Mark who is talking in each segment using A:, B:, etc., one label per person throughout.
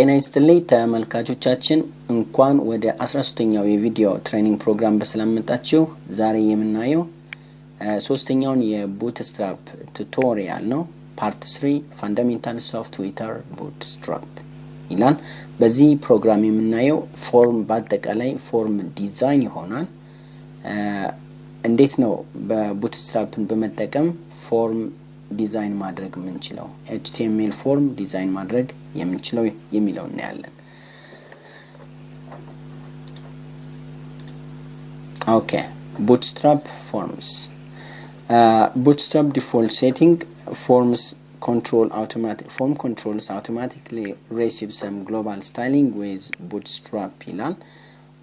A: ጤና ይስጥልኝ ተመልካቾቻችን እንኳን ወደ 13ኛው የቪዲዮ ትሬኒንግ ፕሮግራም በሰላም መጣችሁ። ዛሬ የምናየው ሶስተኛውን የቡትስትራፕ ቱቶሪያል ነው። ፓርት 3 ፋንዳሜንታልስ ኦፍ ትዊተር ቡትስትራፕ ይላል። በዚህ ፕሮግራም የምናየው ፎርም በአጠቃላይ ፎርም ዲዛይን ይሆናል። እንዴት ነው በቡትስትራፕን በመጠቀም ፎርም ዲዛይን ማድረግ የምንችለው HTML ፎርም ዲዛይን ማድረግ የምንችለው የሚለው እናያለን። ኦኬ Bootstrap forms. Bootstrap default setting form controls automatically receive some global styling with Bootstrap ይላል።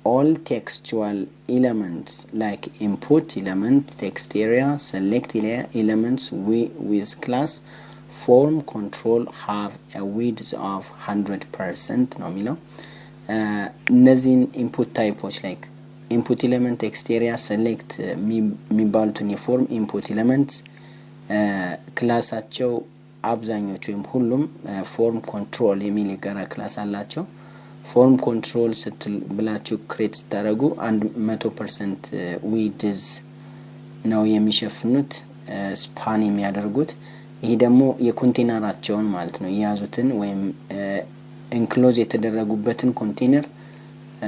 A: All textual elements like input element, text area, select elements with class form control have a width of 100% ነው የሚለው። እነዚህን input types like input element, text area, select የሚባሉትን የፎርም input elements ክላሳቸው አብዛኞቹ ወይም ሁሉም form control የሚል የጋራ ክላስ አላቸው። ፎርም ኮንትሮል ስትል ብላችሁ ክሬት ስታደርጉ 100% ዊድዝ ነው የሚሸፍኑት ስፓን የሚያደርጉት። ይሄ ደግሞ የኮንቴነራቸውን ማለት ነው የያዙትን ወይም ኢንክሎዝ የተደረጉበትን ኮንቴነር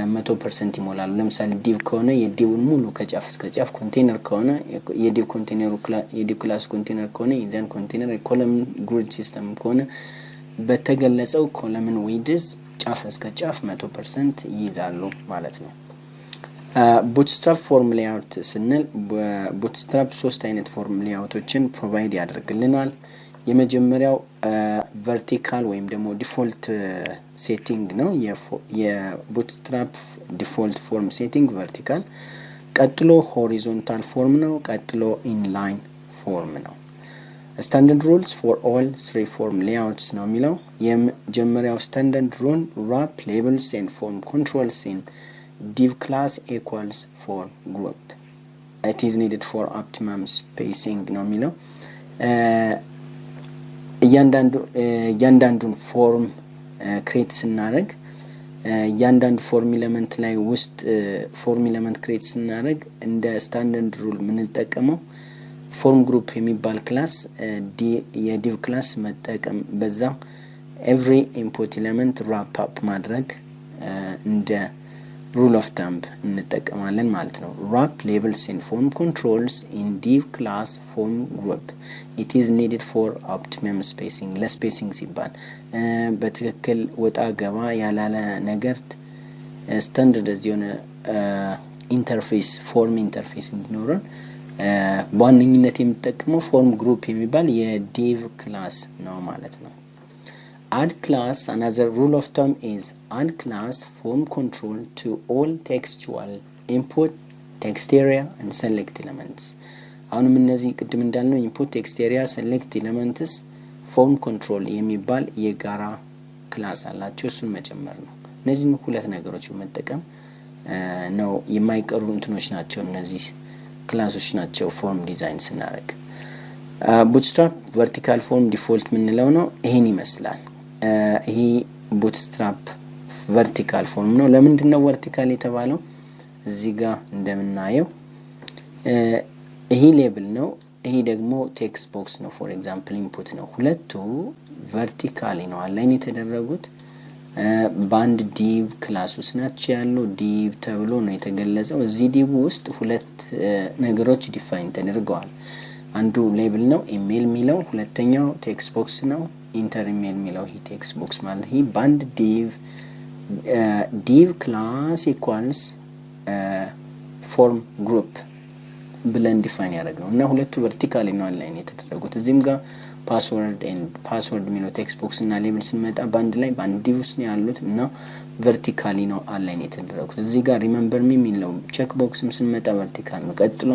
A: 100% ይሞላሉ። ለምሳሌ ዲቭ ከሆነ የዲቭን ሙሉ ከጫፍ እስከ ጫፍ ኮንቴነር ከሆነ የዲቭ ኮንቴነሩ የዲቭ ክላስ ኮንቴነር ከሆነ የዛን ኮንቴነር ኮለም ግሪድ ሲስተም ከሆነ በተገለጸው ኮለምን ዊድዝ ጫፍ እስከ ጫፍ 100% ይይዛሉ ማለት ነው። ቡትስትራፕ ፎርም ሌአውት ስንል ቡትስትራፕ ሶስት አይነት ፎርም ሌአውቶችን ፕሮቫይድ ያደርግልናል። የመጀመሪያው ቨርቲካል ወይም ደግሞ ዲፎልት ሴቲንግ ነው። የቡትስትራፕ ዲፎልት ፎርም ሴቲንግ ቨርቲካል፣ ቀጥሎ ሆሪዞንታል ፎርም ነው፣ ቀጥሎ ኢንላይን ፎርም ነው። Standard rules for all three form layouts ነው የሚለው። የመጀመሪያው standard rule wrap labels and form controls in div class equals form group. It is needed for optimum spacing ነው የሚለው። እያንዳንዱን ፎርም ክሬት ስናደርግ እያንዳንዱ ፎርም ኤሌመንት ላይ ውስጥ ፎርም ኤሌመንት ክሬት ስናደርግ እንደ ስታንዳርድ ሩል የምንጠቀመው ፎርም ግሩፕ የሚባል ክላስ የዲቭ ክላስ መጠቀም በዛ ኤቭሪ ኢንፑት ኤሌመንት ራፕ አፕ ማድረግ እንደ ሩል ኦፍ ታምብ እንጠቀማለን ማለት ነው። ራፕ ሌብልስ ኤንድ ፎርም ኮንትሮልስ ኢን ዲቭ ክላስ ፎርም ግሩፕ ኢት ኢዝ ኒድድ ፎር ኦፕቲመም ስፔሲንግ። ለስፔሲንግ ሲባል በትክክል ወጣ ገባ ያላለ ነገር ስታንዳርድ የሆነ ኢንተርፌስ ፎርም ኢንተርፌስ እንዲኖረን በዋነኝነት የሚጠቀመው ፎርም ግሩፕ የሚባል የዲቭ ክላስ ነው ማለት ነው። add class, another rule of thumb is add class form control to all textual input, text area and select elements. አሁንም እነዚህ ቅድም እንዳልነው input, text area, select elements form control የሚባል የጋራ ክላስ አላቸው። እሱን መጨመር ነው። እነዚህን ሁለት ነገሮች በመጠቀም ነው የማይቀሩ እንትኖች ናቸው እነዚህ ክላሶች ናቸው ፎርም ዲዛይን ስናደርግ። ቡትስትራፕ ቨርቲካል ፎርም ዲፎልት ምንለው ነው ይሄን ይመስላል። ይሄ ቡትስትራፕ ቨርቲካል ፎርም ነው። ለምንድን ነው ቨርቲካል የተባለው? እዚህ ጋር እንደምናየው ይሄ ሌብል ነው፣ ይሄ ደግሞ ቴክስት ቦክስ ነው። ፎር ኤግዛምፕል ኢንፑት ነው። ሁለቱ ቨርቲካሊ ነው አላይን የተደረጉት። ባንድ ዲቭ ክላስ ውስጥ ናቸው ያለው። ዲቭ ተብሎ ነው የተገለጸው። እዚህ ዲቭ ውስጥ ሁለት ነገሮች ዲፋይን ተደርገዋል። አንዱ ሌብል ነው ኢሜል ሚለው፣ ሁለተኛው ቴክስት ቦክስ ነው ኢንተር ኢሜል ሚለው። ይሄ ቴክስት ቦክስ ማለት ይሄ ባንድ ዲቭ ክላስ ኢኳልስ ፎርም ግሩፕ ብለን ዲፋይን ያደረግነው እና ሁለቱ ቨርቲካሊ ነው አላይን የተደረጉት። እዚህም ጋር ፓስወርድ ሚለው ቴክስት ቦክስ እና ሌብል ስንመጣ ባንድ ላይ ባንድ ዲቭ ውስጥ ነው ያሉት እና ቨርቲካሊ ነው አላይን የተደረጉት። እዚህ ጋር ሪሜምበር ሚ ሚለው ቼክ ቦክስም ስንመጣ ቨርቲካል ነው። ቀጥሎ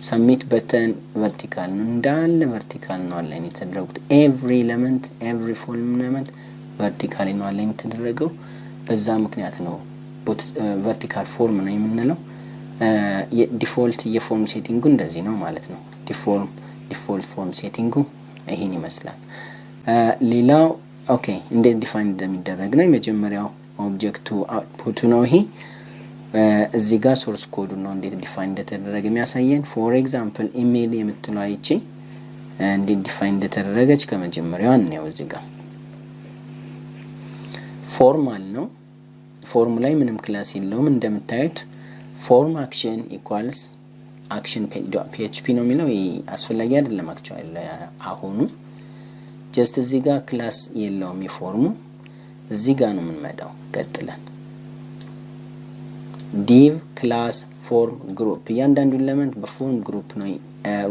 A: ሰሚት በተን ቨርቲካል ነው። እንዳለ ቨርቲካል ነው አላይን የተደረጉት። ኤቭሪ ኤሌመንት ኤቭሪ ፎርም ኤሌመንት ቨርቲካሊ ነው አላይን የተደረገው። በዛ ምክንያት ነው ቨርቲካል ፎርም ነው የምንለው። ዲፎልት የፎርም ሴቲንጉ እንደዚህ ነው ማለት ነው። ዲፎልት ፎርም ሴቲንጉ ይሄን ይመስላል። ሌላው ኦኬ እንዴት ዲፋይን እንደሚደረግ ነው። የመጀመሪያው ኦብጀክቱ አውትፑቱ ነው። ይሄ እዚህ ጋር ሶርስ ኮዱ ነው እንዴት ዲፋይን እንደተደረገ የሚያሳየን። ፎር ኤግዛምፕል ኢሜል የምትለው አይቼ እንዴት ዲፋይን እንደተደረገች ከመጀመሪያው ነው። እዚህ ጋር ፎርማል ነው። ፎርም ላይ ምንም ክላስ የለውም እንደምታዩት። ፎርም አክሽን ኢኳልስ አክሽን PHP ነው የሚለው። አስፈላጊ አይደለም አክቹአሊ አሁኑ ጀስት እዚህ ጋር ክላስ የለውም የፎርሙ። እዚህ ጋር ነው የምንመጣው ቀጥለን div class form group እያንዳንዱ ኤሌመንት በፎርም ግሩፕ ነው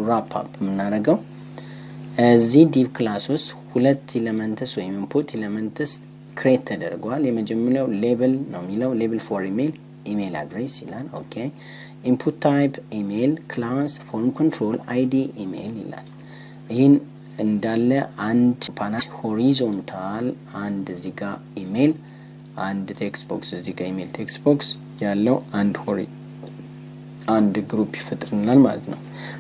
A: ራፕ አፕ የምናደርገው። እዚህ div class ውስጥ ሁለት ኤሌመንትስ ወይም ኢንፑት ኤሌመንትስ ክሬት ተደርጓል። የመጀመሪያው ሌብል ነው የሚለው ሌብል ፎር ኢሜል አድሬስ ይላል። ኦኬ ኢንፑት ታይፕ ኢሜል ክላስ ፎርም ኮንትሮል አይዲ ኢሜል ይላል። ይህን እንዳለ አንድ ፓናል ሆሪዞንታል አንድ እዚህ ጋር ኢሜል አንድ ቴክስት ቦክስ እዚህ ጋር ኢሜል ቴክስት ቦክስ ያለው አንድ ግሩፕ ይፈጥርናል ማለት ነው።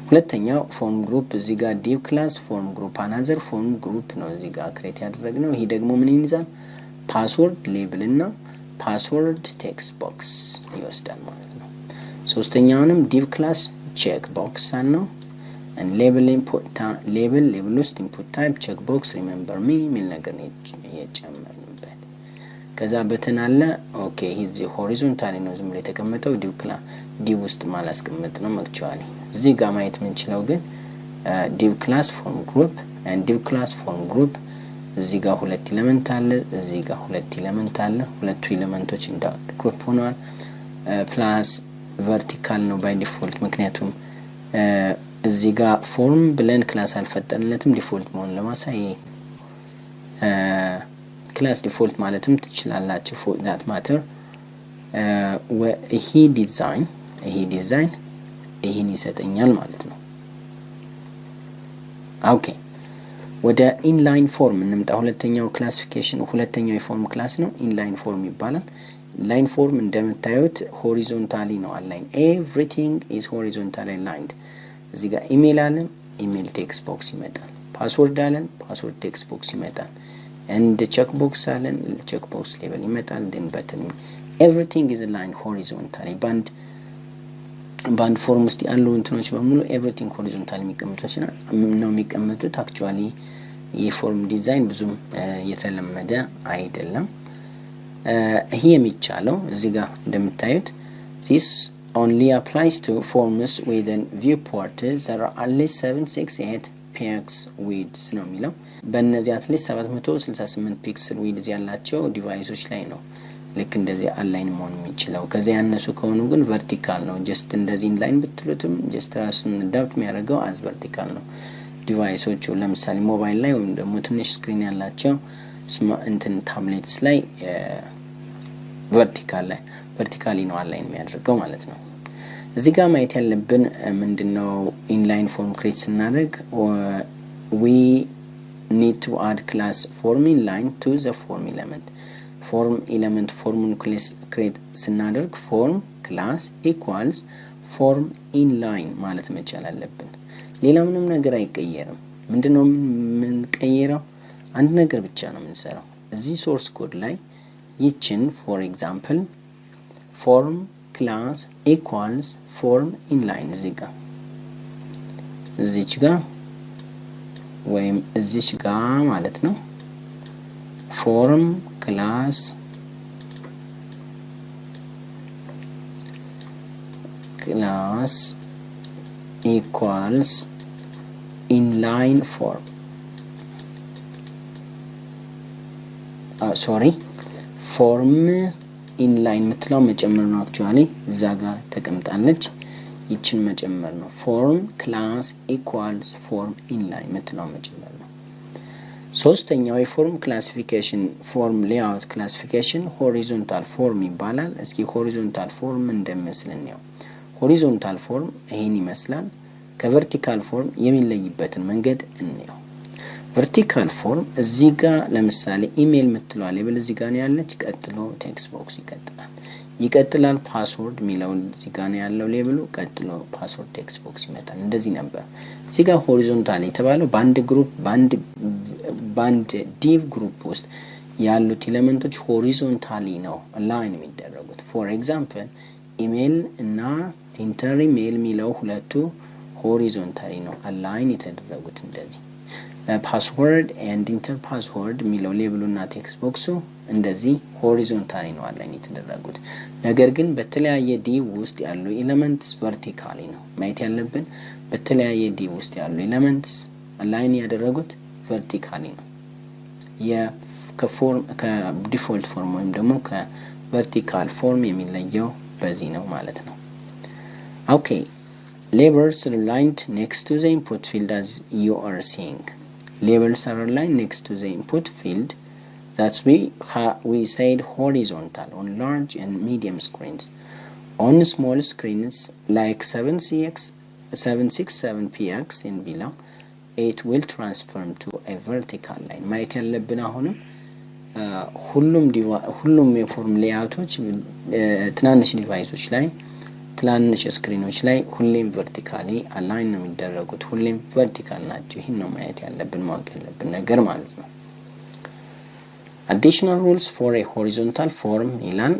A: ሁለተኛው ፎርም ግሩፕ እዚህ ጋር div class ፎርም ግሩፕ አናዘር ፎርም ግሩፕ ነው እዚህ ጋር ክሬት ያደረግነው። ይሄ ደግሞ ምን ይይዛል? ፓስወርድ ሌብል እና ፓስወርድ ቴክስት ቦክስ ይወስዳል ማለት ነው። ሶስተኛውንም div class ቼክ ቦክስ አለው and label input label ውስጥ input type check box remember me የሚል ነገር ነው የጨመርንበት። ከዛ በተን አለ። ኦኬ እዚህ ሆሪዞንታሊ ነው ዝም ብሎ የተቀመጠው div ውስጥ ማላስቀመጥ ነው አክቹአሊ። እዚህ ጋር ማየት የምንችለው ግን div class form group and div class form group እዚህ ጋር ሁለት ኤሌመንት አለ፣ እዚህ ጋር ሁለት ኤሌመንት አለ። ሁለቱ ኤሌመንቶች እንደ ግሩፕ ሆነዋል። ፕላስ ቨርቲካል ነው ባይ ዲፎልት ምክንያቱም እዚህ ጋር ፎርም ብለን ክላስ አልፈጠርንለትም ዲፎልት መሆን ለማሳይ ክላስ ዲፎልት ማለትም ትችላላችሁ for that matter። ይሄ ዲዛይን ይሄን ይሰጠኛል ማለት ነው። ኦኬ ወደ ኢንላይን ፎርም እንምጣ። ሁለተኛው ክላሲፊኬሽን ሁለተኛው የፎርም ክላስ ነው ኢንላይን ፎርም ይባላል። ላይን ፎርም እንደምታዩት ሆሪዞንታሊ ነው አላይን ኤቭሪቲንግ ኢዝ ሆሪዞንታሊ ላይንድ። እዚህ ጋር ኢሜል አለን ኢሜል ቴክስት ቦክስ ይመጣል። ፓስወርድ አለን ፓስወርድ ቴክስት ቦክስ ይመጣል። and check box አለን check box ሌብል ይመጣል። then button everything is aligned horizontally ባንድ ፎርም ውስጥ ያሉ እንትኖች በሙሉ everything horizontal የሚቀመጡት ነው የሚቀመጡት። actually የፎርም ዲዛይን ብዙም የተለመደ አይደለም። ይሄ የሚቻለው እዚህ ጋር እንደምታዩት this only applies to forms with a viewport that are at least 768 px width ነው የሚለው። በእነዚህ at least 768 ፒክስል ዊድዝ ያላቸው ዲቫይሶች ላይ ነው ልክ እንደዚህ አላይን መሆን የሚችለው። ከዚያ ያነሱ ከሆኑ ግን ቨርቲካል ነው። ጀስት እንደዚህ ኢንላይን ብትሉትም ጀስት ራሱን አዳፕት የሚያደርገው አዝ ቨርቲካል ነው። ዲቫይሶቹ ለምሳሌ ሞባይል ላይ ወይም ደግሞ ትንሽ ስክሪን ያላቸው እንትን ታብሌትስ ላይ ቨርቲካሊ ነው አላይን የሚያደርገው ማለት ነው። እዚህ ጋር ማየት ያለብን ምንድነው ኢንላይን ፎርም ክሬት ስናደርግ we need to add class form inline to the form element formun create ስናደርግ form class equals form inline ማለት መቻል አለብን። ሌላ ምንም ነገር አይቀየርም። ምንድነው የምንቀይረው? አንድ ነገር ብቻ ነው የምንሰራው። እዚህ ሶርስ ኮድ ላይ ይችን for example form class equals form inline እዚች ጋር ወይም እዚች ጋር ማለት ነው form class equals inline form form inline ምትለው መጨመር ነው። actually እዛ ጋር ተቀምጣለች ይችን መጨመር ነው። form class equals form inline ምትለው መጨመር ነው። ሶስተኛው የፎርም ክላሲፊኬሽን ፎርም ሌአውት ክላሲፊኬሽን ሆሪዞንታል ፎርም ይባላል። እስኪ ሆሪዞንታል ፎርም እንደሚመስል ነው። ሆሪዞንታል ፎርም ይሄን ይመስላል። ከቨርቲካል ፎርም የሚለይበትን መንገድ እንየው። ቨርቲካል ፎርም እዚህ ጋር ለምሳሌ ኢሜል ምትለው ሌብል እዚህ ጋር ነው ያለች። ቀጥሎ ቴክስት ቦክስ ይቀጥላል። ይቀጥላል ፓስወርድ ሚለው እዚህ ጋር ነው ያለው ሌብሉ ቀጥሎ ፓስወርድ ቴክስት ቦክስ ይመጣል እንደዚህ ነበር እዚህ ጋር ሆሪዞንታል የተባለው በአንድ ግሩፕ በአንድ ዲቭ ግሩፕ ውስጥ ያሉት ኤሌመንቶች ሆሪዞንታሊ ነው አላይን የሚደረጉት ፎር ኤግዛምፕል ኢሜል እና ኢንተር ኢሜል ሚለው ሁለቱ ሆሪዞንታሊ ነው አላይን የተደረጉት እንደዚህ ፓስወርድ ኤንድ ኢንተር ፓስወርድ ሚለው ሌብሉና ቴክስት ቦክሱ እንደዚህ ሆሪዞንታሊ ነው አላይን የተደረጉት ነገር ግን በተለያየ ዲቭ ውስጥ ያሉ ኤሌመንትስ ቨርቲካሊ ነው ማየት ያለብን በተለያየ ዲቭ ውስጥ ያሉ ኤሌመንትስ አላይን ያደረጉት ቨርቲካሊ ነው ከዲፎልት ፎርም ወይም ደግሞ ከቨርቲካል ፎርም የሚለየው በዚህ ነው ማለት ነው ኦኬ labels are aligned next to the input field as you are seeing labels are aligned next to the input field that's we said horizontal on large and medium screens on small screens like 767px in below it will transform to a vertical line ማየት ያለብን አሁንም ሁሉም የፎርም ሌአውቶች ትናንሽ ዲቫይሶች ላይ ትናንሽ ስክሪኖች ላይ ሁሌም ቨርቲካሊ አላይን ነው የሚደረጉት ሁሌም ቨርቲካል ናቸው ይሄን ነው ማየት ያለብን ማወቅ ያለብን ነገር ማለት ነው additional rules for a horizontal form ይላል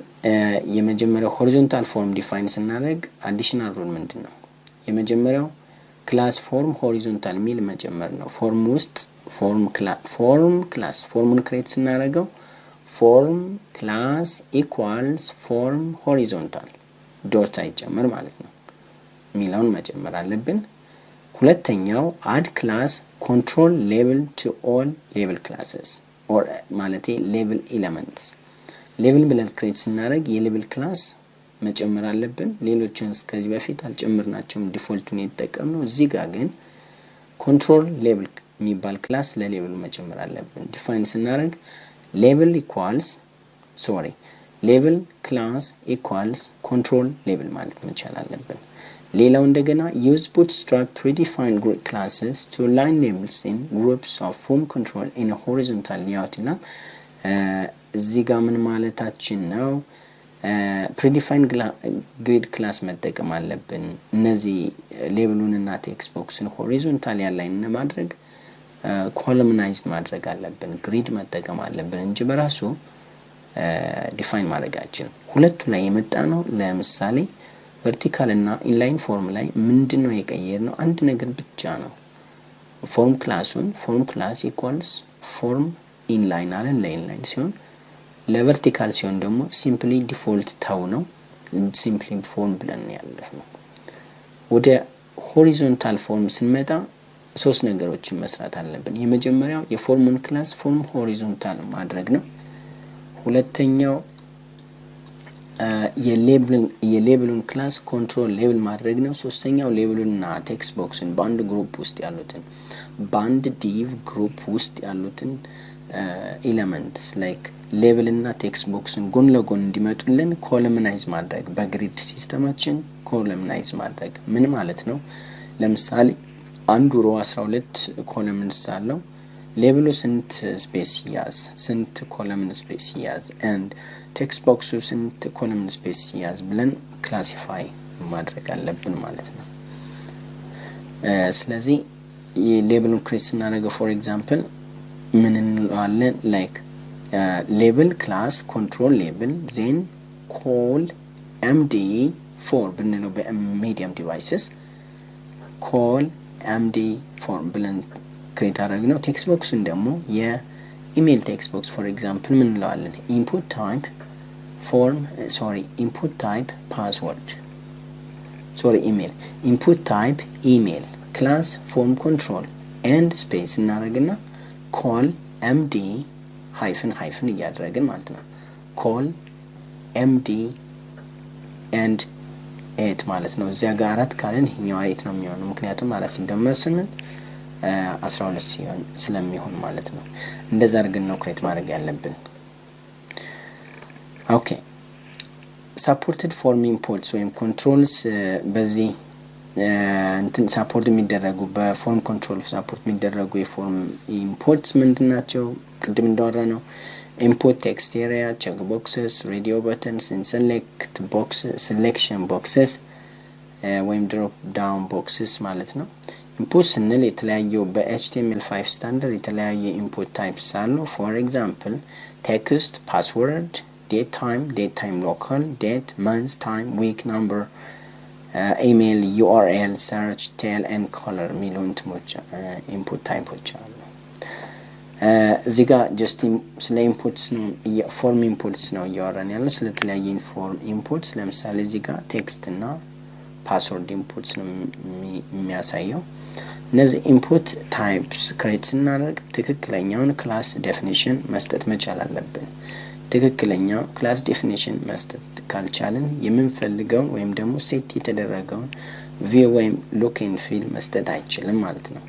A: የመጀመሪያው horizontal form define ስናደርግ additional rule ምንድነው የመጀመሪያው ክላስ ፎርም ሆሪዞንታል ሚል መጨመር ነው ፎርም ውስጥ ፎርም ክላስ ፎርሙን ክሬት ስናደርገው ፎርም ክላስ ኢኳልስ ፎርም ሆሪዞንታል ዶት አይጨመር ማለት ነው ሚላውን መጨመር አለብን ሁለተኛው አድ ክላስ ኮንትሮል ሌብል ቱ ኦል ሌብል ክላसेस ኦር ማለቴ ሌብል ኤሌመንትስ ሌብል ብለን ክሬት ስናደርግ የሌብል ክላስ መጨመር አለብን ሌሎችን ከዚህ በፊት አልጨመርናቸውም ዲፎልቱን የተጠቀምነው እዚህ ጋር ግን ኮንትሮል ሌብል የሚባል ክላስ ለሌብሉ መጨመር አለብን ዲፋይን ስናደርግ ሌብል ኢኳልስ ሌብል ክላስ ኢኳልስ ኮንትሮል ሌብል ማለት መቻል አለብን ሌላው እንደገና use bootstrap predefined group classes to align labels in groups of form control in a horizontal layout ይላል እዚህ ጋር ምን ማለታችን ነው predefined grid class መጠቀም አለብን እነዚህ ሌብሉንና ቴክስት ቦክስን ሆሪዞንታል ያላይን ማድረግ ኮለምናይዝድ ማድረግ አለብን ግሪድ መጠቀም አለብን እንጂ በራሱ ዲፋይን ማድረጋችን ሁለቱ ላይ የመጣ ነው ለምሳሌ ቨርቲካል እና ኢንላይን ፎርም ላይ ምንድነው የቀየርነው አንድ ነገር ብቻ ነው ፎርም ክላስ ኢኳልስ ፎርም ኢንላይን አለ ለኢንላይን ሲሆን ለቨርቲካል ሲሆን ደግሞ ሲምፕሊ ዲፎልት ታው ነው ሲምፕሊ ፎርም ብለን ያለፈው ወደ ሆሪዞንታል ፎርም ስንመጣ ሶስት ነገሮችን መስራት አለብን የመጀመሪያው የፎርሙን ክላስ ፎርም ሆሪዞንታል ማድረግ ነው ሁለተኛው የሌብሉን ክላስ ኮንትሮል ሌብል ማድረግ ነው ሶስተኛው ሌብሉንና ቴክስት ቦክስን ባንድ ግሩፕ ውስጥ ያሉትን ባንድ ዲቭ ግሩፕ ውስጥ ያሉትን ኤሌመንትስ ላይክ ሌብል እና ቴክስት ቦክስን ጎን ለጎን እንዲመጡልን ኮለምናይዝ ማድረግ በግሪድ ሲስተማችን ኮለምናይዝ ማድረግ ምን ማለት ነው ለምሳሌ አንዱ ሮ 12 ኮለምንስ አለው ሌብሉ ስንት ስፔስ ያዝ ስንት ኮለምን ስፔስ ያዝ and ቴክስት ቦክሱ ስንት ኮለምን ስፔስ ያዝ ብለን ክላሲፋይ ማድረግ አለብን ማለት ነው ስለዚህ የሌብሉን ክሬት ስናደርገው for example ምን እንለዋለን like label class control label then call md4 ብንለው በሚዲየም ዲቫይስስ call md4 ብለን ክሬት አደረግነው ቴክስት ቦክስን ደግሞ የኢሜል ቴክስት ቦክስ for example ምን እንለዋለን input type email input type email class form control and space እናደርግና call md hyphen እያደረግን ማለት ነው call md and 8 ማለት ነው እዚያ ጋር 4 ካለን ይሄኛው 8 ነው የሚሆነው ምክንያቱም 4 ሲደመር 8 12 ሲሆን ስለሚሆን ማለት ነው እንደዛ አድርገን ነው ክሬት ማድረግ ያለብን ኦኬ supported form imports ወይም controls በዚህ እንትን ሰፖርት የሚደረጉ በፎርም ኮንትሮል ሰፖርት የሚደረጉ የፎርም ኢምፖርትስ ምንድናቸው ቅድም እንዳወራ ነው input text area, check boxes, radio buttons, and selection boxes ወይም drop down boxes ማለት ነው። input ስንል የተለያዩ በHTML5 ስታንዳርድ የተለያዩ input types አሉ። for example text, password, date time local, date, month, time, week, number, email, URL, search, tail and color የሚሉ input typeዎች አሉ። እዚህ ጋር ጀስት ስለ ኢንፑትስ ነው ፎርም ኢንፑትስ ነው እያወራን ያለው ስለተለያየ ፎርም ኢንፑትስ ለምሳሌ እዚህ ጋር ቴክስት እና ፓስወርድ ኢንፑትስ ነው የሚያሳየው። እነዚህ ኢንፑት ታይፕስ ክሬት ስናደርግ ትክክለኛውን ክላስ ዴፊኒሽን መስጠት መቻል አለብን። ትክክለኛው ክላስ ዴፊኒሽን መስጠት ካልቻልን የምንፈልገውን ወይም ደግሞ ሴት የተደረገውን ቪው ወይም ሉክ ኤንድ ፊል መስጠት አይችልም ማለት ነው።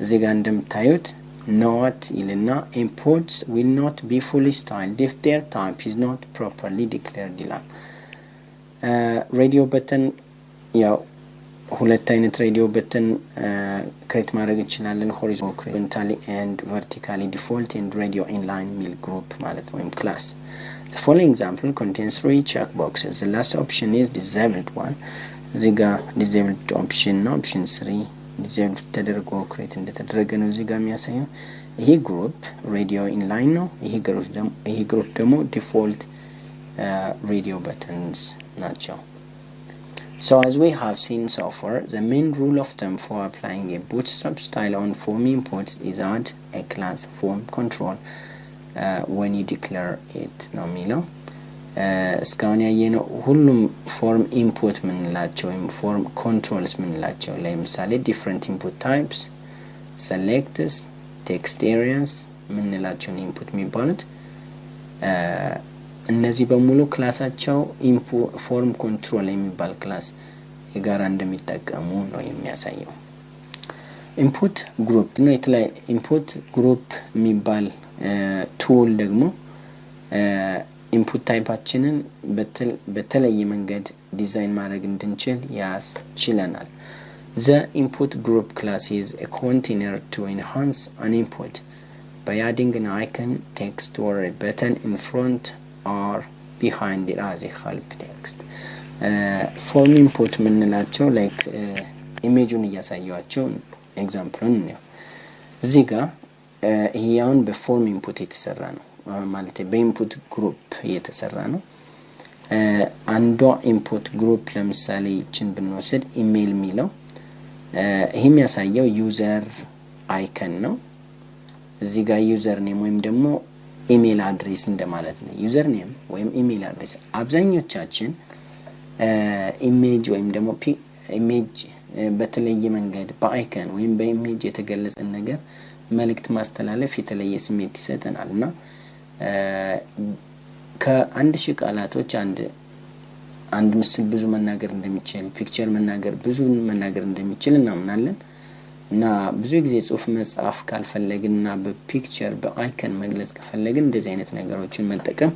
A: እዚህ ጋር እንደምታዩት not ilna imports will not be fully styled if their type is not properly declared ይላል። ሬዲዮ በተን ያው ሁለት አይነት ሬዲዮ በተን ክሬት ማድረግ እንችላለን horizontally and vertically default and radio inline ሚል group ማለት ነው ወይም class. The following example contains 3 checkboxes. The last option is disabled one. እዚህ ጋር disabled option ነው option 3 ዲዛይን ተደርጎ ክሬት እንደተደረገ ነው እዚህ ጋር የሚያሳየው። ይሄ ግሩፕ ሬዲዮ ኢንላይን ነው። ይሄ ግሩፕ ደግሞ ዲፎልት ሬዲዮ በተንስ ናቸው። So as we have seen so far, the main rule of thumb for applying a bootstrap style on form inputs is add a class form control when you declare it ነው የሚለው። እስካሁን ያየነው ሁሉም ፎርም ኢንፑት ምንላቸው ወይም ፎርም ኮንትሮልስ ምንላቸው ለምሳሌ ዲፈረንት ኢንፑት ታይፕስ selects text areas ምንላቸው ኢንፑት የሚባሉት እነዚህ በሙሉ ክላሳቸው ኢንፑት ፎርም ኮንትሮል የሚባል ክላስ የጋራ እንደሚጠቀሙ ነው የሚያሳየው። ኢንፑት ግሩፕ ነው የተለያየ ኢንፑት ግሩፕ የሚባል ቱል ደግሞ ኢንፑት ታይፓችንን በተለየ መንገድ ዲዛይን ማድረግ እንድንችል ያስችለናል። The input group class is a container to enhance an input by adding an icon, text or a button in front or behind it as a help text. Form input ምንላቸው like ኢሜጁን እያሳያቸው ኤግዛምፕሉን ነው። እዚህ ጋር ይሄውን በፎርም ኢንፑት የተሰራ ነው ማለት በኢንፑት ግሩፕ የተሰራ ነው። አንዷ ኢንፑት ግሩፕ ለምሳሌ ይችን ብንወስድ ኢሜል ሚለው ይሄ የሚያሳየው ዩዘር አይከን ነው። እዚህ ጋር ዩዘር ኔም ወይም ደግሞ ኢሜል አድሬስ እንደማለት ነው። ዩዘር ኔም ወይም ኢሜል አድሬስ አብዛኞቻችን ኢሜጅ ወይም ደግሞ ኢሜጅ በተለየ መንገድ በአይከን ወይም በኢሜጅ የተገለጸ ነገር መልእክት ማስተላለፍ የተለየ ስሜት ይሰጠናልና ከአንድ ሺህ ቃላቶች አንድ ምስል ብዙ መናገር እንደሚችል ፒክቸር ብዙ መናገር እንደሚችል እናምናለን እና ብዙ ጊዜ ጽሁፍ መጻፍ ካልፈለግንና በፒክቸር በአይከን መግለጽ ከፈለግን እንደዚህ አይነት ነገሮችን መጠቀም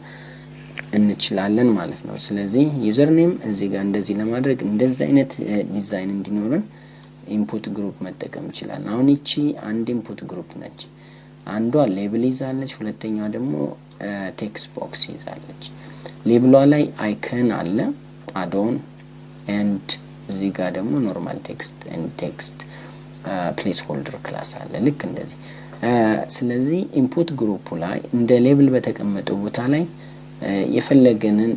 A: እንችላለን ማለት ነው። ስለዚህ ዩዘር ኔም እዚህ ጋር እንደዚህ ለማድረግ እንደዚህ አይነት ዲዛይን እንዲኖረን ኢንፑት ግሩፕ መጠቀም ይችላል። አሁን እቺ አንድ ኢንፑት ግሩፕ ነች። አንዷ ሌብል ይዛለች፣ ሁለተኛዋ ደግሞ ቴክስት ቦክስ ይዛለች። ሌብሏ ላይ አይከን አለ አዶን ኤንድ እዚህ ጋር ደግሞ ኖርማል ቴክስት ኤንድ ቴክስት ፕሌስ ሆልደር ክላስ አለ ልክ እንደዚህ። ስለዚህ ኢንፑት ግሩፑ ላይ እንደ ሌብል በተቀመጠው ቦታ ላይ የፈለገንን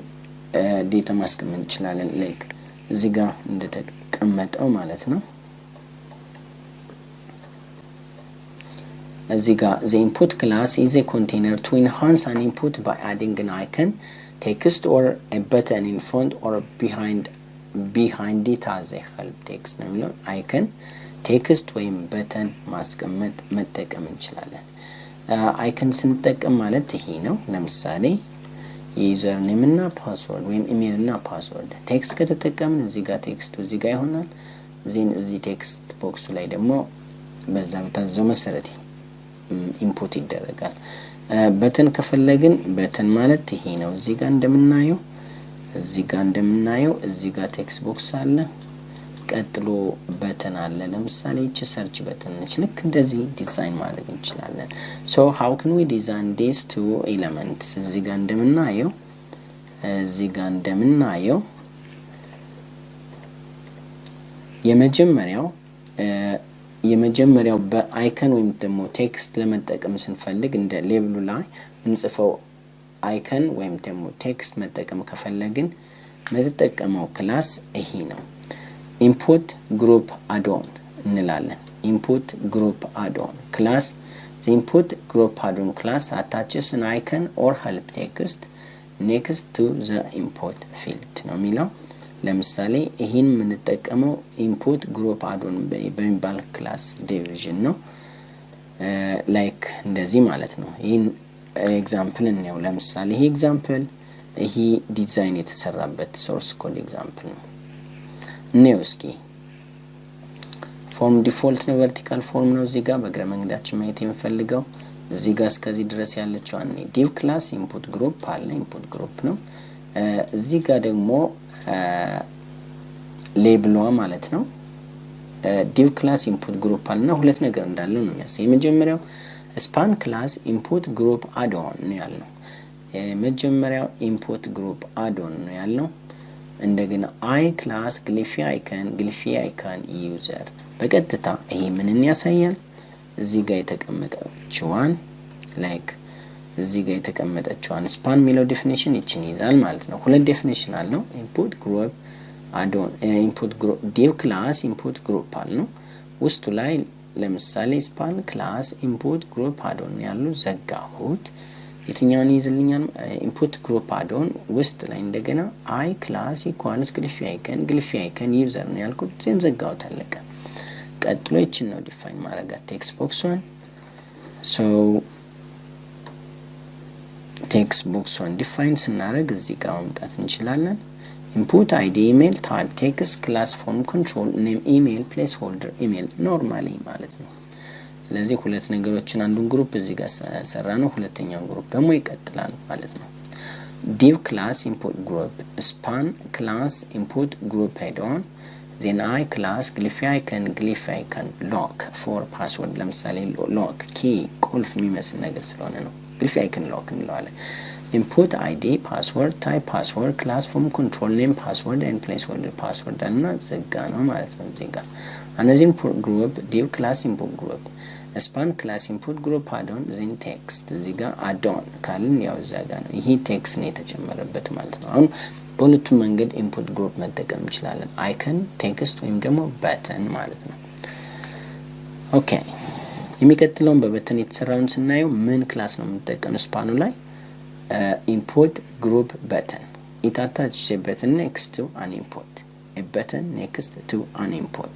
A: ዴታ ማስቀመጥ እንችላለን ላይክ እዚህ ጋር እንደተቀመጠው ማለት ነው። እዚህ ጋር the input class is a container to enhance an input by adding an icon, text or a button in front or behind it as a help text ነው የሚለው icon ቴክስት ወይም በተን ማስቀመጥ መጠቀም እንችላለን። አይከን ስንጠቀም ማለት ይሄ ነው። ለምሳሌ ዩዘር ኔም እና ፓስወርድ ወይም ኢሜል እና ፓስወርድ ቴክስት ከተጠቀምን እዚህ ጋር ቴክስቱ እዚህ ጋር ይሆናል። እዚህ ቴክስት ቦክሱ ላይ ደግሞ በዛ በታዘው መሰረት ኢንፑት ይደረጋል። በተን ከፈለግን በተን ማለት ይሄ ነው። እዚህ ጋር እንደምናየው እዚህ ጋር ቴክስት ቦክስ አለ። ቀጥሎ በተን አለ ለምሳሌ እቺ ሰርች በተን ነች ልክ እንደዚህ ዲዛይን ማድረግ እንችላለን so how can we design these two elements እዚህ ጋር እንደምናየው የመጀመሪያው በአይከን ወይም ደግሞ ቴክስት ለመጠቀም ስንፈልግ እንደ ሌብሉ ላይ እንጽፈው አይከን ወይም ደግሞ ቴክስት መጠቀም ከፈለግን መተጠቀመው ክላስ ይሄ ነው input group addon እንላለን input group addon class the input group addon class attaches an icon or help text next to the input field ነው የሚለው ለምሳሌ ይሄን የምንጠቀመው input group addon በሚባል ክላስ ዲቪዥን ነው ላይክ እንደዚህ ማለት ነው ይሄን ኤግዛምፕል ነው ለምሳሌ ይሄ ኤግዛምፕል ይሄ ዲዛይን የተሰራበት ሶርስ ኮድ ኤግዛምፕል ነው ኔውስኪ ፎርም ዲፎልት ነው ቨርቲካል ፎርም ነው እዚህ ጋር በግረ መንገዳችን ማየት የምፈልገው እዚህ ጋር እስከዚህ ድረስ ያለችው አንኔ div class input group አለ input group ነው እዚህ ጋር ደግሞ ሌብሏ ማለት ነው div class input group አለና ሁለት ነገር እንዳለው ነው የሚያሳየው የመጀመሪያው span class input group addon ነው ያለው የመጀመሪያው input group addon ነው ያለው እንደገና I class glyphy icon user በቀጥታ ይሄ ምንን ያሳያል እዚህ ጋር የተቀመጠችዋን ላይክ እዚህ ጋር የተቀመጠችዋን span ሚለው ዴፊኒሽን ይችን ይዛል ማለት ነው ሁለት ዴፊኒሽን አለው input group addon input group div class input group አለው ውስጡ ላይ ለምሳሌ span class input group addon ያለው ዘጋሁት የትኛውን ይዝልኛል input group addon ውስጥ ላይ እንደገና I class equals glyphy icon user ነው ያልኩት ዘን ዘጋሁት አለቀ ቀጥሎ ይችን ነው ዲፋይን ማድረግ ቴክስት ቦክስዋን so ቴክስት ቦክስዋን ዲፋይን ስናደርግ እዚህ ጋር ማምጣት እንችላለን input id email type text class form control name email placeholder email normally ማለት ነው ስለዚህ ሁለት ነገሮችን አንዱን ግሩፕ እዚህ ጋር ሰራነው ሁለተኛው ግሩፕ ደግሞ ይቀጥላል ማለት ነው div class input group span class input group addon then I class glyphy icon lock for password ለምሳሌ lock key ቁልፍ የሚመስል ነገር ስለሆነ ነው glyphy icon lock እንለዋለን input id password type password class form control name password and placeholder password እና ዘጋ ነው ማለት ነው እዚህ ጋር እነዚህ input group div class input group span class input group addon then text እዚህ ጋር addon ካልን ያው እዛ ጋር ነው ይሄ ቴክስት ነው የተጨመረበት ማለት ነው አሁን በሁለቱም መንገድ input group መጠቀም እንችላለን icon text ወይም ደግሞ button ማለት ነው ኦኬ የሚከተለውን በበተን የተሰራውን ስናየው ምን ክላስ ነው የምንጠቀመው ስፓኑ ላይ input group button it attaches a button next to an input a button next to an input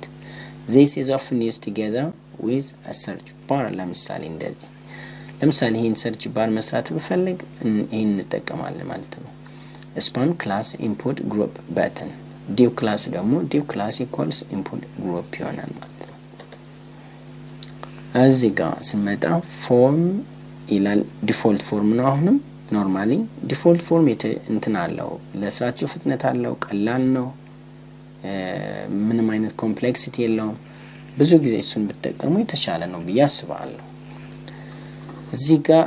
A: this is often used together with a search bar ለምሳሌ እንደዚህ ለምሳሌ ይሄን search bar መስራት ብፈልግ ይሄን እንጠቀማለን ማለት ነው span class input group button div class ደግሞ div class equals input group ይሆናል ማለት ነው እዚህ ጋር ስንመጣ form ይላል ዲፎልት ፎርም ነው አሁንም ኖርማሊ ዲፎልት ፎርም እንትን አለው ለስራቸው ፍጥነት አለው ቀላል ነው ምንም አይነት ኮምፕሌክሲቲ የለውም ብዙ ጊዜ እሱን ብትጠቀሙ የተሻለ ነው በያስባለሁ እዚህ ጋር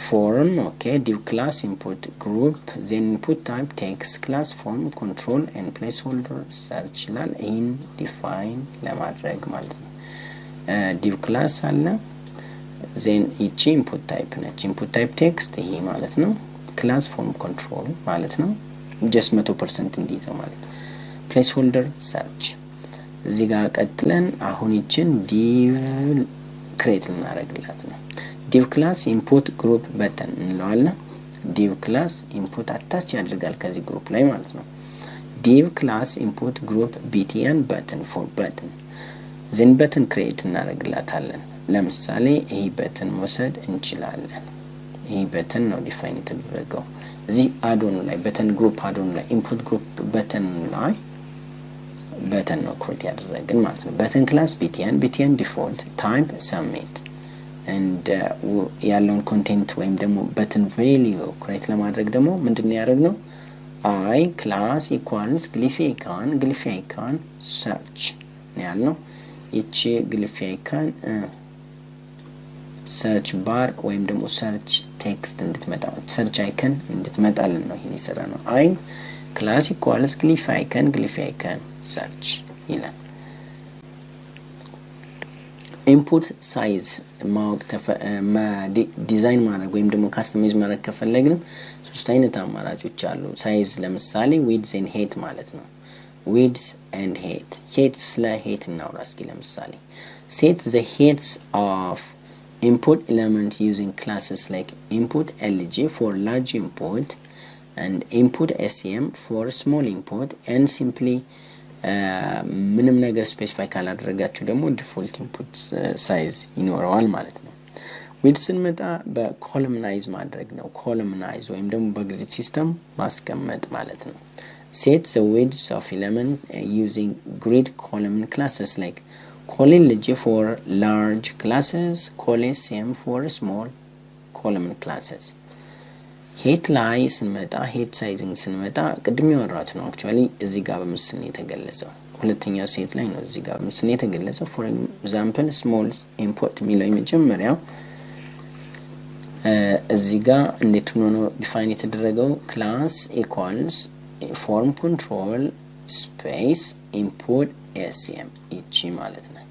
A: form okay div class input group then input type text class form control and placeholder search ላል in define ለማድረግ ማለት ነው div class አለ then each input type ነች input type text ይሄ ማለት ነው class form control ማለት ነው just 100% እንዲይዘው ማለት ነው placeholder search እዚህ ጋር ቀጥለን አሁን ይችን div create እናደርግላት ነው div class input group button እንለዋለን div class input attach ያደርጋል ከዚህ ግሩፕ ላይ ማለት ነው div class input group btn button for button then button create እናደርግላታለን ለምሳሌ ይሄ በተን መውሰድ እንችላለን ይሄ በተን ነው ዲፋይን የተደረገው እዚህ አዶን ላይ በተን ግሩፕ አዶን ላይ ኢንፑት ግሩፕ በተን ላይ በተን ነው ክሬት ያደረግን ማለት ነው በተን ክላስ btn ዲፎልት ታይፕ ሰብሚት and ያለውን ኮንቴንት ወይም ደግሞ በተን ቫልዩ ክሬት ለማድረግ ደግሞ ምንድነው ያደረግነው I class equals ግሊፊ አይካን search ነው ያልነው። ይቺ ግሊፊ አይካን search bar ወይም ደግሞ search text እንድትመጣ search icon እንድትመጣልን ነው ይሄን የሰራነው። I class equals ግሊፊ አይካን search ይላል። ኢንፑት ሳይዝ ማወቅ ዲዛይን ማድረግ ወይም ደግሞ ካስተማይዝ ማድረግ ከፈለግን ሶስት አይነት አማራጮች አሉ። ሳይዝ ለምሳሌ width and height ማለት ነው። width and height ስለ height እናውራ እስኪ። ለምሳሌ set the heights of input elements using classes like input lg for large input and input sem for small input and simply ምንም ነገር ስፔሲፋይ ካላደረጋችሁ ደግሞ ዲፎልት ኢንፑት ሳይዝ ይኖረዋል ማለት ነው። ዊድዝ ስንመጣ በኮለምናይዝ ማድረግ ነው። ኮለምናይዝ ወይም ደግሞ በግሪድ ሲስተም ማስቀመጥ ማለት ነው። set the width of element using grid column classes like colLg for large classes, colSm for small column classes. ሄት ላይ ስንመጣ ሄት ሳይዚንግ ስንመጣ ቅድም ያወራሁት ነው። አክቹአሊ እዚህ ጋር በምስል ነው የተገለጸው። ሁለተኛው ሴት ላይ ነው እዚህ ጋር በምስል ነው የተገለጸው። ፎር ኤግዛምፕል ስሞል ኢምፖርት የሚለው የመጀመሪያው እዚህ ጋር እንዴት ሆኖ ነው ዲፋይን የተደረገው? ክላስ ኢኳልስ ፎርም ኮንትሮል ስፔስ ኢምፖርት ኤስኤም እቺ ማለት ነው።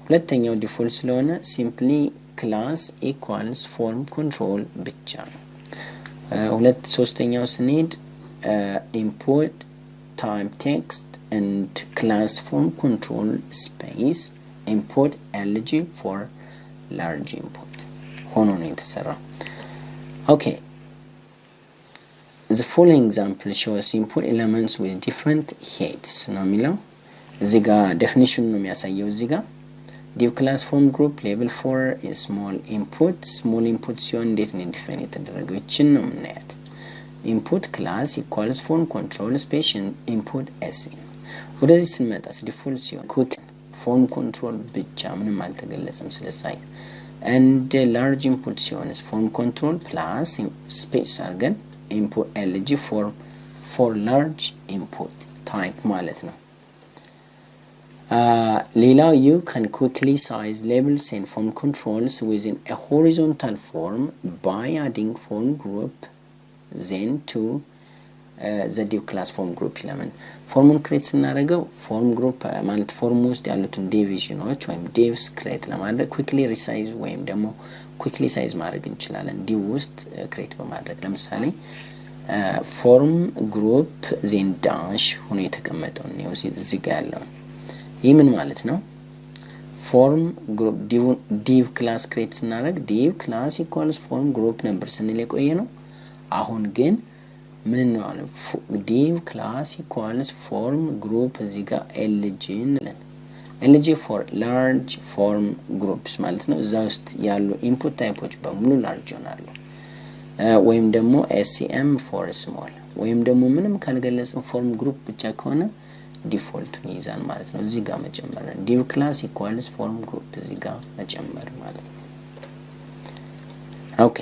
A: ሁለተኛው ዲፎልት ስለሆነ ሲምፕሊ ክላስ ኢኳልስ ፎርም ኮንትሮል ብቻ ነው። ሶስተኛው ስንሄድ ኢምፖርት ታይፕ ቴክስት ኤንድ ክላስ ፎርም ኮንትሮል ስፔስ ኢምፖርት ኤልጂ ፎር ላርጅ ኢምፖርት ሆኖ ነው የተሰራው። ኦኬ the following example shows input elements with different heights ነው የሚለው። እዚህ ጋር ዴፊኒሽን ነው የሚያሳየው። እዚህ ጋር div class form group label for a small input ሲሆን እንዴት ነው ዲፋይን የተደረገው? እቺን ነው የምናያት። input class equals form control space input sn። ወደዚህ ስንመጣስ ዲፎልት ሲሆን quick form control ብቻ ምንም አልተገለጸም ስለሳይ and large input ሲሆንስ form control plus space አድርገን input lg for large input type ማለት ነው። ሌላው you can quickly size labels and form controls within a horizontal form by adding form group then to the div class form group element። ፎርሙን ክሬት ስናደርገው ፎርም ግሩፕ ማለት ፎርም ውስጥ ያሉትን ዲቪዥኖች ወይም ዲቭስ ክሬት ለማድረግ quickly resize ወይም ደግሞ quickly size ማድረግ እንችላለን ዲቭ ውስጥ ክሬት በማድረግ። ለምሳሌ ፎርም ግሩፕ then dash ሆኖ የተቀመጠው ነው እዚህ ጋር ያለው። ይህ ምን ማለት ነው? ፎርም ግሩፕ ዲቭ ክላስ ክሬት ስናደርግ ዲቭ ክላስ ኢኳልስ ፎርም ግሩፕ ነበር ስንል የቆየ ነው። አሁን ግን ምን ነው አለ? ዲቭ ክላስ ኢኳልስ ፎርም ግሩፕ እዚህ ጋር ኤልጂ እንላለን። ኤልጂ ፎር ላርጅ ፎርም ግሩፕስ ማለት ነው። እዛ ውስጥ ያሉ ኢንፑት ታይፖች በሙሉ ላርጅ ይሆናሉ። ወይም ደግሞ ኤስሲኤም ፎር ስሞል ወይም ደግሞ ምንም ካልገለጽን ፎርም ግሩፕ ብቻ ከሆነ ዲፎልቱን ይይዛል ማለት ነው። እዚህ ጋር መጨመር ዲቭ ክላስ ኢኳልስ ፎርም ግሩፕ እዚህ ጋር መጨመር ማለት ነው። ኦኬ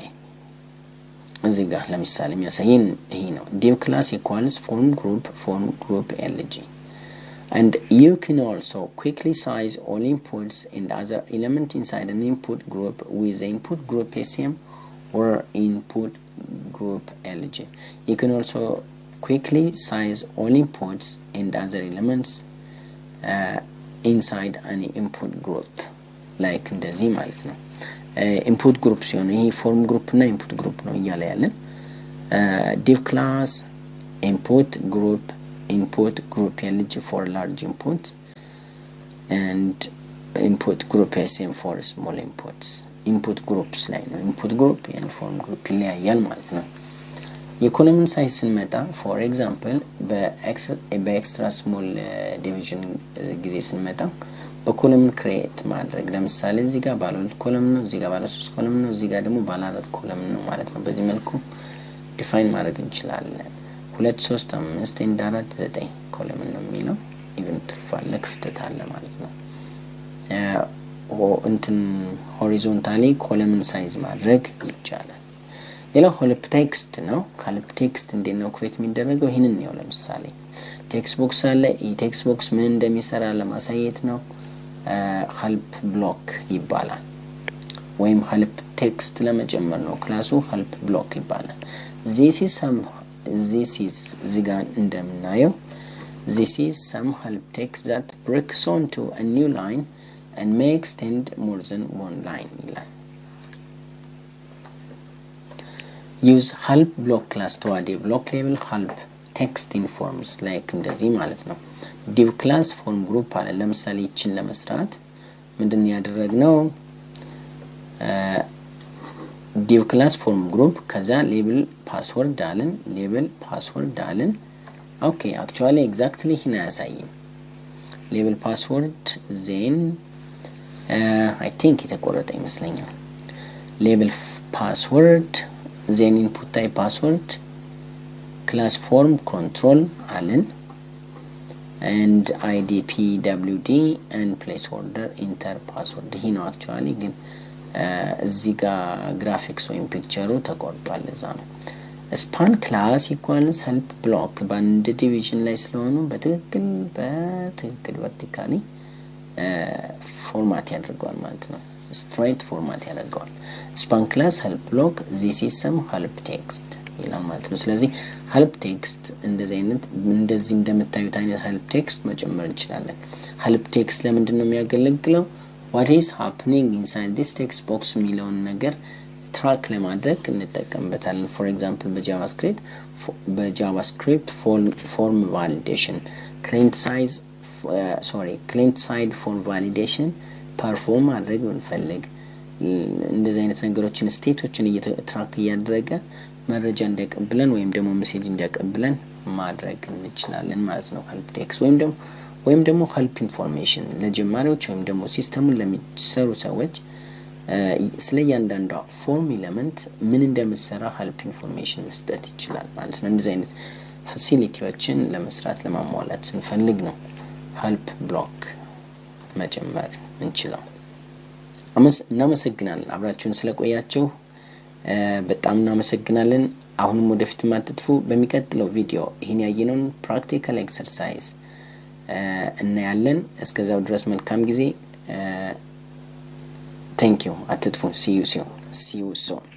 A: እዚህ ጋር ለምሳሌ የሚያሳየን ይሄ ነው። div class equals form group lg and you can also quickly size all inputs and other element inside an input group with the input group sm or input group lg. You can also quickly size all inputs and other elements inside an input group like እንደዚህ ማለት ነው። ኢንፑት ግሩፕ ሲሆን ይሄ ፎርም ግሩፕ እና ኢንፑት ግሩፕ ነው እያለ ያለን። div class input group lg for large inputs and input group sm for small inputs input groups ላይ ነው። ኢንፑት ግሩፕ and form group ይለያያል ማለት ነው። የኮለምን ሳይዝ ስንመጣ ፎር ኤግዛምፕል በኤክስትራ ስሞል ዲቪዥን ጊዜ ስንመጣ በኮለም ክሬት ማድረግ ለምሳሌ እዚህ ጋር ባለ 2 ኮለም ነው፣ እዚህ ጋር ባለ 3 ኮለም ነው፣ እዚህ ጋር ደግሞ ባለ 4 ኮለም ነው ማለት ነው። በዚህ መልኩ ዲፋይን ማድረግ እንችላለን። 2 3 5 and 4 9 ኮለም ነው የሚለው ኢቭን ትርፍ አለ ክፍተት አለ ማለት ነው። እንትን ሆሪዞንታሊ ኮለምን ሳይዝ ማድረግ ይቻላል። ሌላው help text ነው። help text እንዴት ነው ክሬት የሚደረገው? ይሄንን ነው ለምሳሌ ቴክስት ቦክስ አለ። ይሄ ቴክስት ቦክስ ምን እንደሚሰራ ለማሳየት ነው። help block ይባላል ወይም help text ለመጨመር ነው ክላሱ help block ይባላል። this is እዚህ ጋር እንደምናየው this is some help text that breaks onto a new line and may extend more than one line ይላል። use help block class to add a block label help text in forms like እንደዚህ ማለት ነው። div class form group አለ። ለምሳሌ ይችን ለመስራት ምንድን ያደረግነው div class form group ከዛ label password አለን ኦኬ actually exactly ይሄን አያሳይም። label password then I think የተቆረጠ ይመስለኛል። label password then input type password class form control አለን and id pwd and placeholder enter password ይሄ ነው actually ግን እዚህ ጋር ግራፊክስ ወይም ፒክቸሩ ተቆርጧል እዛ ነው። span class equals help block በአንድ ዲቪዥን ላይ ስለሆኑ በትክክል vertically ፎርማት ያደርገዋል ማለት ነው። straight ፎርማት ያደርገዋል። span class help block this is some help text ይላል ማለት ነው። ስለዚህ help text እንደዚህ እንደምታዩት አይነት help text መጨመር እንችላለን። help text ለምንድን ነው የሚያገለግለው? what is happening inside this text box የሚለውን ነገር ትራክ ለማድረግ እንጠቀምበታለን። for example በጃቫስክሪፕት form validation client side form validation ፐርፎርም ማድረግ ብንፈልግ እንደዚህ አይነት ነገሮችን ስቴቶችን ትራክ እያደረገ መረጃ እንዲያቀብለን ወይም ደግሞ ሜሴጅ እንዲያቀብለን ማድረግ እንችላለን ማለት ነው። help text ወይም ደግሞ help information ለጀማሪዎች ወይም ደግሞ ሲስተሙን ለሚሰሩ ሰዎች ስለ እያንዳንዷ ፎርም ኤሌመንት ምን እንደምትሰራ help information መስጠት ይችላል ማለት ነው። እንደዚህ አይነት ፋሲሊቲዎችን ለመስራት ለማሟላት ስንፈልግ ነው help block መጨመር እንችላለን። እናመሰግናለን አብራችሁን ስለቆያችሁ በጣም እናመሰግናለን። አሁንም ወደፊት ማትጥፉ በሚቀጥለው ቪዲዮ ይሄን ያየነውን ፕራክቲካል ኤክሰርሳይዝ እናያለን። እስከዛው ድረስ መልካም ጊዜ። Thank you. See you soon.